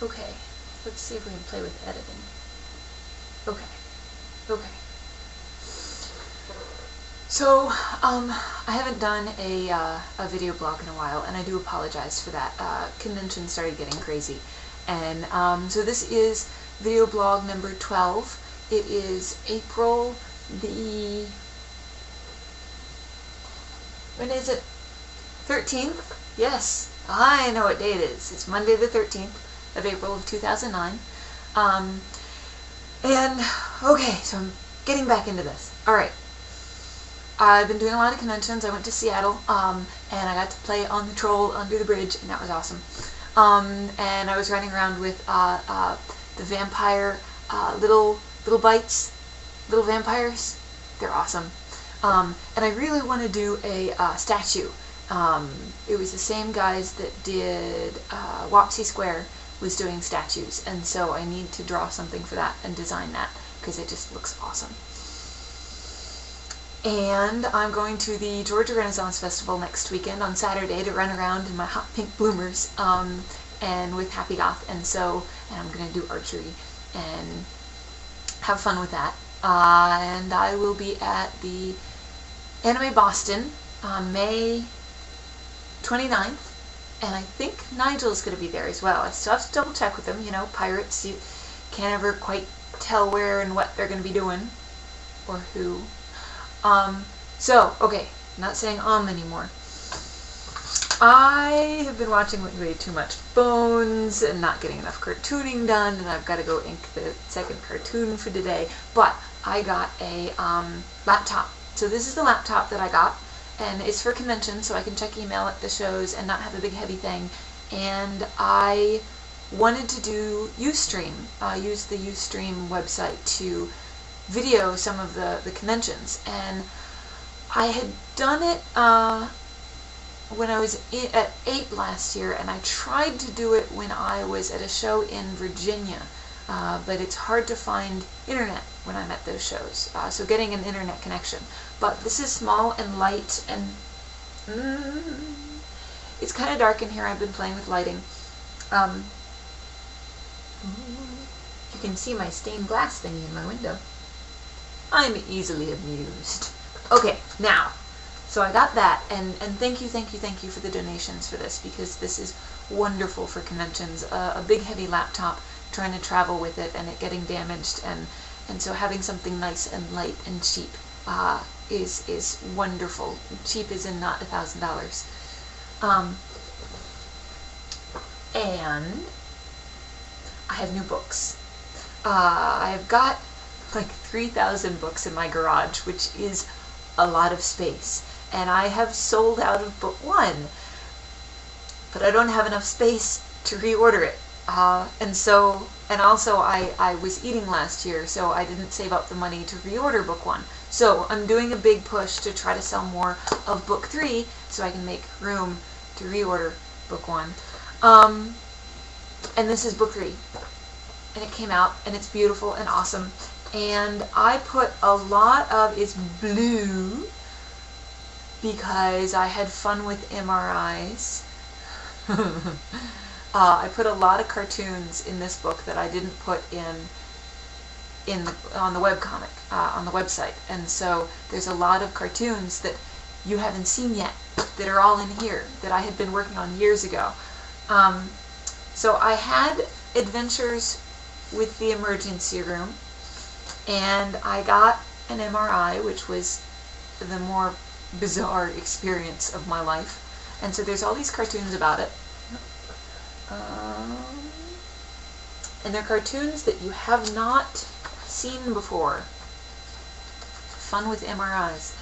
Okay, let's see if we can play with editing. Okay, okay. So, I haven't done a video blog in a while, and I do apologize for that. Convention started getting crazy. And so this is video blog number 12. It is April the... when is it? 13th? Yes, I know what day it is. It's Monday the 13th of April of 2009. And, okay, so I'm getting back into this. Alright. I've been doing a lot of conventions. I went to Seattle, and I got to play on the troll under the bridge, and that was awesome. And I was running around with the vampire little bites, little vampires. They're awesome. And I really want to do a statue. It was the same guys that did Wapsie Square was doing statues, and so I need to draw something for that and design that because it just looks awesome. And I'm going to the Georgia Renaissance Festival next weekend on Saturday to run around in my hot pink bloomers and with Happy Goth, and I'm going to do archery and have fun with that. And I will be at the Anime Boston on May 29th, and I think Nigel's going to be there as well. I still have to double check with them. You know, pirates, you can't ever quite tell where and what they're going to be doing or who. So, okay, I'm not saying anymore. I have been watching way too much Bones and not getting enough cartooning done, and I've got to go ink the second cartoon for today, but I got a laptop. So this is the laptop that I got, and it's for convention, so I can check email at the shows and not have a big heavy thing. And I wanted to do Ustream, use the Ustream website to video some of the conventions, and I had done it when I was at 8 last year, and I tried to do it when I was at a show in Virginia, but it's hard to find internet when I'm at those shows, so getting an internet connection. But this is small and light, and it's kind of dark in here. I've been playing with lighting. You can see my stained glass thingy in my window. I'm easily amused. Okay, now, so I got that, and thank you for the donations for this, because this is wonderful for conventions. A big heavy laptop, trying to travel with it, and it getting damaged, and so having something nice and light and cheap is wonderful. Cheap is in not $1,000. And I have new books. I've got like 3,000 books in my garage, which is a lot of space, and I have sold out of book 1, but I don't have enough space to reorder it, and also I was eating last year, so I didn't save up the money to reorder book 1, so I'm doing a big push to try to sell more of book 3 so I can make room to reorder book 1. And this is book 3, and it came out, and it's beautiful and awesome. And I put a lot of, it's blue, because I had fun with MRIs. I put a lot of cartoons in this book that I didn't put on the webcomic, on the website. And so there's a lot of cartoons that you haven't seen yet that are all in here that I had been working on years ago. So I had adventures with the emergency room, and I got an MRI, which was the more bizarre experience of my life. And so there's all these cartoons about it. And they're cartoons that you have not seen before. Fun with MRIs.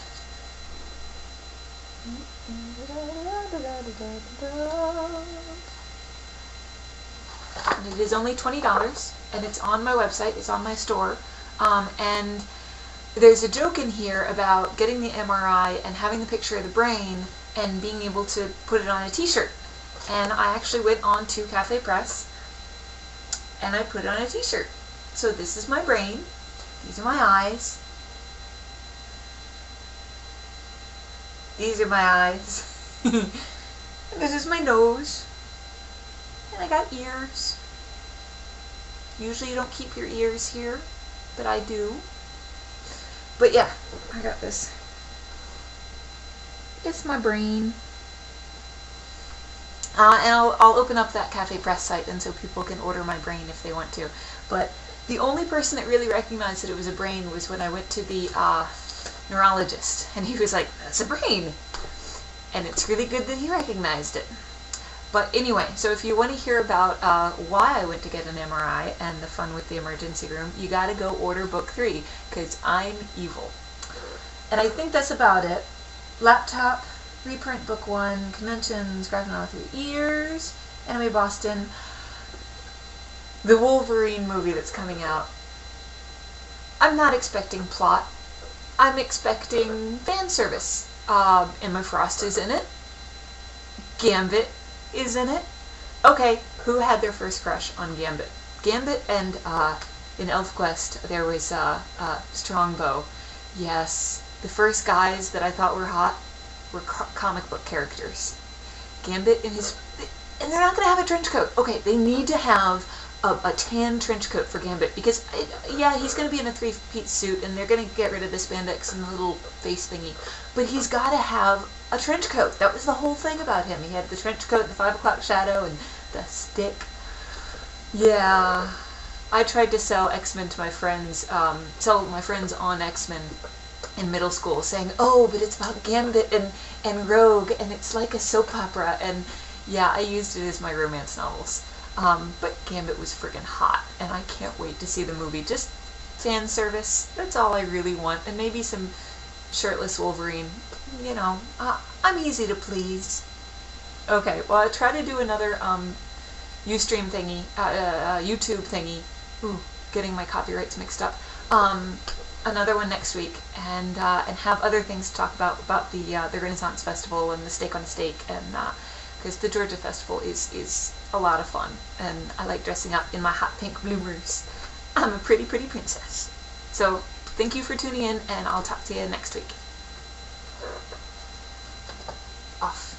And it is only $20, and it's on my website, it's on my store. And there's a joke in here about getting the MRI and having the picture of the brain and being able to put it on a t-shirt. And I actually went on to Cafe Press and I put it on a t-shirt. So this is my brain, these are my eyes, these are my eyes, and this is my nose, and I got ears, Usually you don't keep your ears here, but I do. But yeah, I got this. It's my brain. And I'll open up that Cafe Press site, and so people can order my brain if they want to. But the only person that really recognized that it was a brain was when I went to the neurologist, and he was like, "That's a brain," and it's really good that he recognized it. But anyway, so if you want to hear about why I went to get an MRI and the fun with the emergency room, you got to go order book 3, because I'm evil. And I think that's about it. Laptop, reprint book 1, conventions, graphic novel through ears, Anime Boston, the Wolverine movie that's coming out. I'm not expecting plot. I'm expecting fan service. Emma Frost is in it. Gambit is in it. Okay, who had their first crush on Gambit? Gambit and in ElfQuest there was Strongbow. Yes, the first guys that I thought were hot were comic book characters. Gambit and and they're not going to have a trench coat. Okay, they need to have a tan trench coat for Gambit, because yeah, he's going to be in a 3-piece suit and they're going to get rid of the spandex and the little face thingy, but he's got to have a trench coat. That was the whole thing about him. He had the trench coat, the 5 o'clock shadow, and the stick. Yeah, I tried to sell X-Men to my friends, sell my friends on X-Men in middle school, saying, "Oh, but it's about Gambit and Rogue, and it's like a soap opera," and yeah, I used it as my romance novels. But Gambit was friggin' hot, and I can't wait to see the movie. Just fan service, that's all I really want, and maybe some shirtless Wolverine. You know, I'm easy to please. Okay, well, I'll try to do another Ustream thingy, YouTube thingy. Ooh, getting my copyrights mixed up. Another one next week, and have other things to talk about the Renaissance Festival and the Steak on a Steak, and because the Georgia Festival is a lot of fun, and I like dressing up in my hot pink bloomers. I'm a pretty princess. So thank you for tuning in, and I'll talk to you next week. Off.